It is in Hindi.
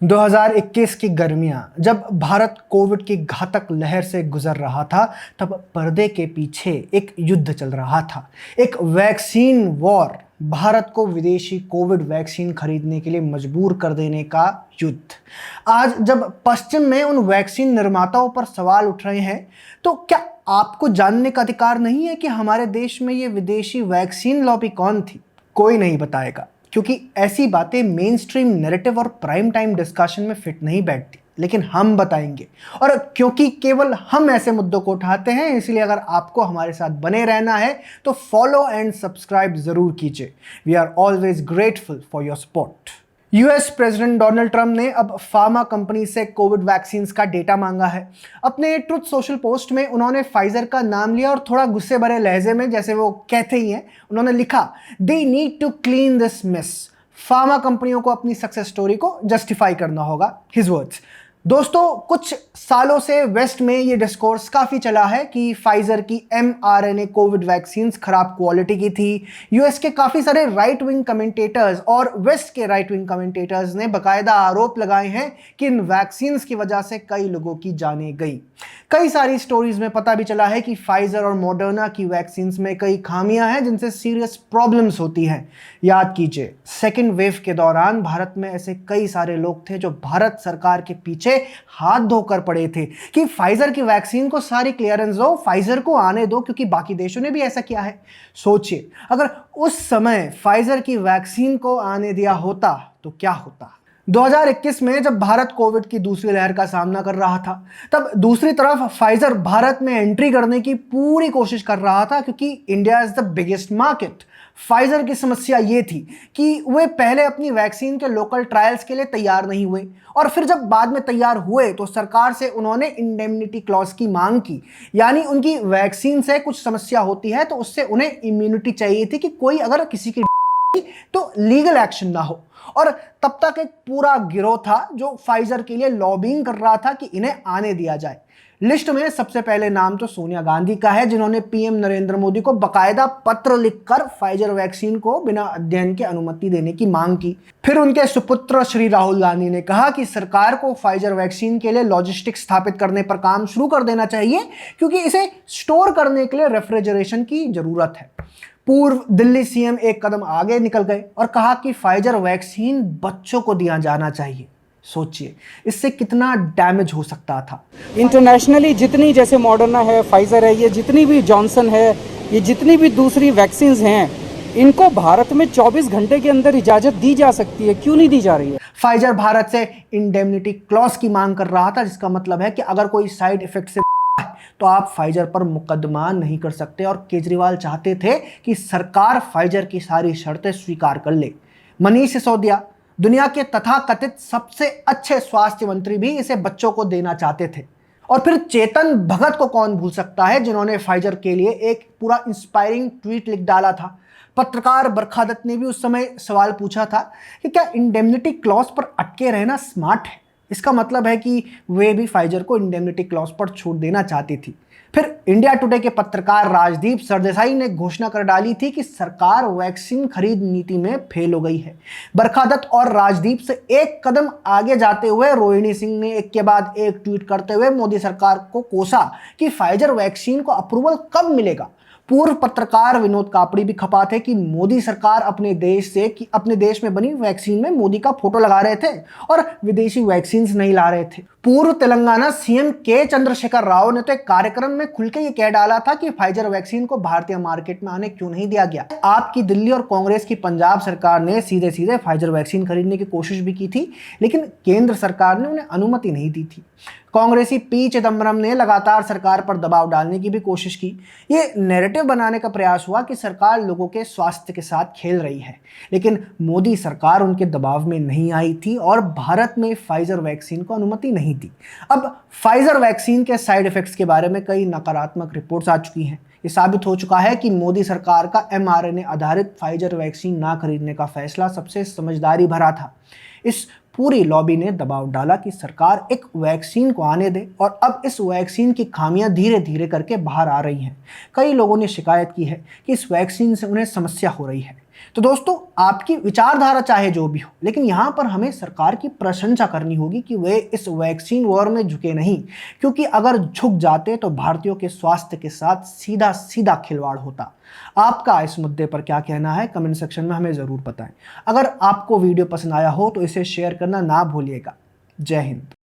2021 की गर्मियां जब भारत कोविड की घातक लहर से गुजर रहा था, तब पर्दे के पीछे एक युद्ध चल रहा था। एक वैक्सीन वॉर, भारत को विदेशी कोविड वैक्सीन खरीदने के लिए मजबूर कर देने का युद्ध। आज जब पश्चिम में उन वैक्सीन निर्माताओं पर सवाल उठ रहे हैं, तो क्या आपको जानने का अधिकार नहीं है कि हमारे देश में ये विदेशी वैक्सीन लॉबी कौन थी? कोई नहीं बताएगा, क्योंकि ऐसी बातें मेन स्ट्रीम नैरेटिव और प्राइम टाइम डिस्कशन में फिट नहीं बैठती। लेकिन हम बताएंगे, और क्योंकि केवल हम ऐसे मुद्दों को उठाते हैं, इसलिए अगर आपको हमारे साथ बने रहना है तो फॉलो एंड सब्सक्राइब जरूर कीजिए। We are always grateful for your support. US president Donald Trump ने अब फार्मा कंपनी से कोविड वैक्सीन का डेटा मांगा है। अपने ट्रुथ सोशल पोस्ट में उन्होंने फाइजर का नाम लिया और थोड़ा गुस्से भरे लहजे में, जैसे वो कहते ही हैं, उन्होंने लिखा, they need to clean this mess. Pharma कंपनियों को अपनी सक्सेस स्टोरी को जस्टिफाई करना होगा, हिज वर्ड्स। दोस्तों, कुछ सालों से वेस्ट में ये डिस्कोर्स काफ़ी चला है कि फाइजर की mRNA कोविड वैक्सीन खराब क्वालिटी की थी। यूएस के काफ़ी सारे राइट विंग कमेंटेटर्स और वेस्ट के राइट विंग कमेंटेटर्स ने बाकायदा आरोप लगाए हैं कि इन वैक्सीन की वजह से कई लोगों की जानें गई। कई सारी स्टोरीज में पता भी चला है कि फाइजर और मॉडर्ना की वैक्सीन में कई खामियां हैं जिनसे सीरियस प्रॉब्लम्स होती हैं। याद कीजिए, सेकेंड वेव के दौरान भारत में ऐसे कई सारे लोग थे जो भारत सरकार के पीछे हाथ धोकर पड़े थे कि फाइजर की वैक्सीन को सारी क्लियरेंस दो, फाइजर को आने दो, क्योंकि बाकी देशों ने भी ऐसा किया है। सोचिए, अगर उस समय फाइजर की वैक्सीन को आने दिया होता तो क्या होता। 2021 में जब भारत कोविड की दूसरी लहर का सामना कर रहा था, तब दूसरी तरफ फाइजर भारत में एंट्री करने की पूरी कोशिश कर रहा था, क्योंकि India is the biggest market. Pfizer की समस्या ये थी कि वे पहले अपनी वैक्सीन के लोकल ट्रायल्स के लिए तैयार नहीं हुए, और फिर जब बाद में तैयार हुए तो सरकार से उन्होंने इंडेमनिटी क्लॉज की मांग की। यानी उनकी वैक्सीन से कुछ समस्या होती है तो उससे उन्हें इम्यूनिटी चाहिए थी कि कोई अगर किसी की तो लीगल एक्शन ना हो। और तब तक एक पूरा गिरोह था जो फाइजर के लिए लॉबिंग कर रहा था कि इन्हें आने दिया जाए। लिस्ट में सबसे पहले नाम तो सोनिया गांधी का है, जिन्होंने पीएम नरेंद्र मोदी को बकायदा पत्र लिखकर फाइजर वैक्सीन को बिना अध्ययन के अनुमति देने की मांग की। फिर उनके सुपुत्र श्री राहुल गांधी ने कहा कि सरकार को फाइजर वैक्सीन के लिए लॉजिस्टिक्स स्थापित करने पर काम शुरू कर देना चाहिए, क्योंकि इसे स्टोर करने के लिए रेफ्रिजरेशन की जरूरत है। पूर्व दिल्ली सीएम एक कदम आगे निकल गए और कहा कि फाइजर वैक्सीन बच्चों को दिया जाना चाहिए। सोचिए, इससे कितना डैमेज हो सकता था। इंटरनेशनली जितनी, जैसे मॉडर्ना है, फाइजर है, ये जितनी भी जॉनसन है, ये जितनी भी दूसरी वैक्सीन्स हैं, इनको भारत में 24 घंटे के अंदर इजाजत दी जा सकती है। क्यों नहीं दी जा रही है? फाइजर भारत से इंडेमनिटी क्लॉज की मांग कर रहा था, जिसका मतलब है कि अगर कोई साइड इफेक्ट से तो आप फाइजर पर मुकदमा नहीं कर सकते। और केजरीवाल चाहते थे कि सरकार फाइजर की सारी शर्तें स्वीकार कर ले। मनीष सिसोदिया, दुनिया के तथाकथित सबसे अच्छे स्वास्थ्य मंत्री, भी इसे बच्चों को देना चाहते थे। और फिर चेतन भगत को कौन भूल सकता है, जिन्होंने फाइजर के लिए एक पूरा इंस्पायरिंग ट्वीट लिख डाला था। पत्रकार बरखा दत्त ने भी उस समय सवाल पूछा था कि क्या इंडेमनिटी क्लॉज पर अटके रहना स्मार्ट है। इसका मतलब है कि वे भी फाइजर को इंडेमनिटी क्लॉज पर छूट देना चाहती थी। फिर इंडिया टुडे के पत्रकार राजदीप सरदेसाई ने घोषणा कर डाली थी कि सरकार वैक्सीन खरीद नीति में फेल हो गई है। बरखा दत्त और राजदीप से एक कदम आगे जाते हुए रोहिणी सिंह ने एक के बाद एक ट्वीट करते हुए मोदी सरकार को कोसा कि फाइजर वैक्सीन को अप्रूवल कब मिलेगा। पूर्व पत्रकार विनोद कापड़ी भी खपा थे कि मोदी सरकार अपने देश में बनी वैक्सीन में मोदी का फोटो लगा रहे थे और विदेशी वैक्सीन नहीं ला रहे थे। पूर्व तेलंगाना सीएम के चंद्रशेखर राव ने तो एक कार्यक्रम में खुल के ये कह डाला था कि फाइजर वैक्सीन को भारतीय मार्केट में आने क्यों नहीं दिया गया। आपकी दिल्ली और कांग्रेस की पंजाब सरकार ने सीधे सीधे फाइजर वैक्सीन खरीदने की कोशिश भी की थी, लेकिन केंद्र सरकार ने उन्हें अनुमति नहीं दी थी। कांग्रेसी पी चिदम्बरम ने लगातार सरकार पर दबाव डालने की भी कोशिश की। ये नैरेटिव बनाने का प्रयास हुआ कि सरकार लोगों के स्वास्थ्य के साथ खेल रही है, लेकिन मोदी सरकार उनके दबाव में नहीं आई थी और भारत में फाइजर वैक्सीन को अनुमति नहीं दी। अब फाइजर वैक्सीन के साइड इफेक्ट्स के बारे में कई नकारात्मक रिपोर्ट्स आ चुकी हैं। ये साबित हो चुका है कि मोदी सरकार का mRNA आधारित फाइजर वैक्सीन ना खरीदने का फैसला सबसे समझदारी भरा था। इस पूरी लॉबी ने दबाव डाला कि सरकार एक वैक्सीन को आने दे, और अब इस वैक्सीन की खामियां धीरे धीरे करके बाहर आ रही हैं। कई लोगों ने शिकायत की है कि इस वैक्सीन से उन्हें समस्या हो रही है। तो दोस्तों, आपकी विचारधारा चाहे जो भी हो, लेकिन यहाँ पर हमें सरकार की प्रशंसा करनी होगी कि वे इस वैक्सीन वॉर में झुके नहीं, क्योंकि अगर झुक जाते तो भारतीयों के स्वास्थ्य के साथ सीधा सीधा खिलवाड़ होता। आपका इस मुद्दे पर क्या कहना है, कमेंट सेक्शन में हमें ज़रूर बताएं। अगर आपको वीडियो पसंद आया हो तो इसे शेयर करना ना भूलिएगा। जय हिंद।